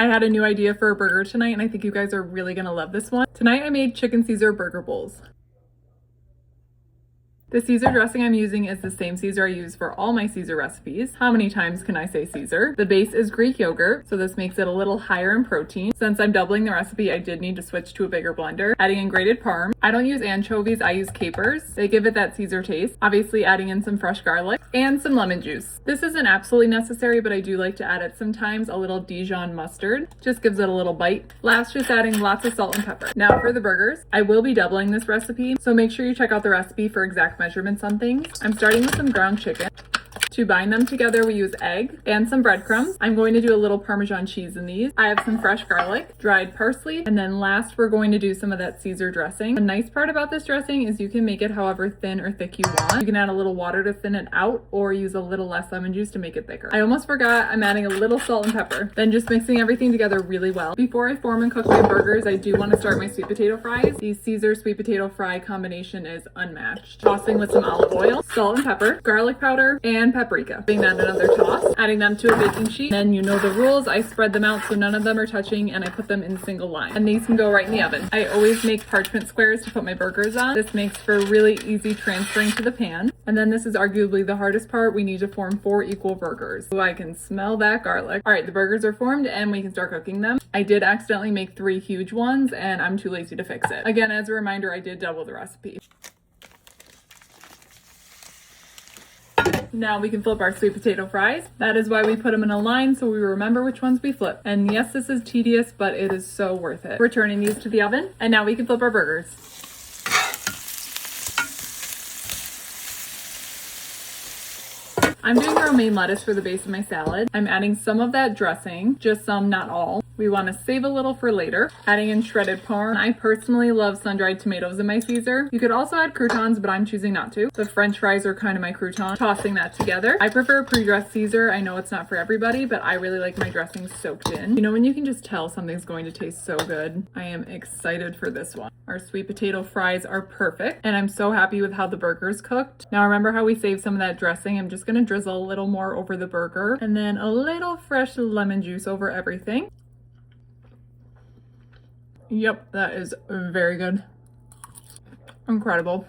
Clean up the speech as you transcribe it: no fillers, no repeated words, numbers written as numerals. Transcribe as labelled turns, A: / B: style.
A: I had a new idea for a burger tonight and I think you guys are really gonna love this one. Tonight I made chicken Caesar burger bowls. The Caesar dressing I'm using is the same Caesar I use for all my Caesar recipes. How many times can I say Caesar? The base is Greek yogurt, so this makes it a little higher in protein. Since I'm doubling the recipe, I did need to switch to a bigger blender. Adding in grated parm. I don't use anchovies, I use capers. They give it that Caesar taste. Obviously adding in some fresh garlic and some lemon juice. This isn't absolutely necessary, but I do like to add it sometimes. A little Dijon mustard just gives it a little bite. Last, just adding lots of salt and pepper. Now for the burgers. I will be doubling this recipe, so make sure you check out the recipe for exact measurements on things. I'm starting with some ground chicken. To bind them together, we use egg and some breadcrumbs. I'm going to do a little Parmesan cheese in these. I have some fresh garlic, dried parsley, and then last we're going to do some of that Caesar dressing. The nice part about this dressing is you can make it however thin or thick you want. You can add a little water to thin it out or use a little less lemon juice to make it thicker. I almost forgot, I'm adding a little salt and pepper, then just mixing everything together really well. Before I form and cook my burgers, I do want to start my sweet potato fries. The Caesar sweet potato fry combination is unmatched. Tossing with some olive oil, salt and pepper, garlic powder, and paprika. Giving that another toss, adding them to a baking sheet. Then you know the rules. I spread them out so none of them are touching and I put them in single line. And these can go right in the oven. I always make parchment squares to put my burgers on. This makes for really easy transferring to the pan. And then this is arguably the hardest part. We need to form 4 equal burgers. So I can smell that garlic. All right, the burgers are formed and we can start cooking them. I did accidentally make 3 huge ones and I'm too lazy to fix it. Again, as a reminder, I did double the recipe. Now we can flip our sweet potato fries. That is why we put them in a line so we remember which ones we flip. And yes, this is tedious, but it is so worth it. We're turning these to the oven and now we can flip our burgers. I'm doing romaine lettuce for the base of my salad. I'm adding some of that dressing, just some, not all. We want to save a little for later. Adding in shredded parm. I personally love sun-dried tomatoes in my Caesar. You could also add croutons, but I'm choosing not to. The French fries are kind of my crouton. Tossing that together. I prefer pre-dressed Caesar. I know it's not for everybody, but I really like my dressing soaked in. You know when you can just tell something's going to taste so good? I am excited for this one. Our sweet potato fries are perfect, and I'm so happy with how the burger's cooked. Now remember how we saved some of that dressing? I'm just gonna drizzle a little more over the burger, and then a little fresh lemon juice over everything. Yep, that is very good. Incredible.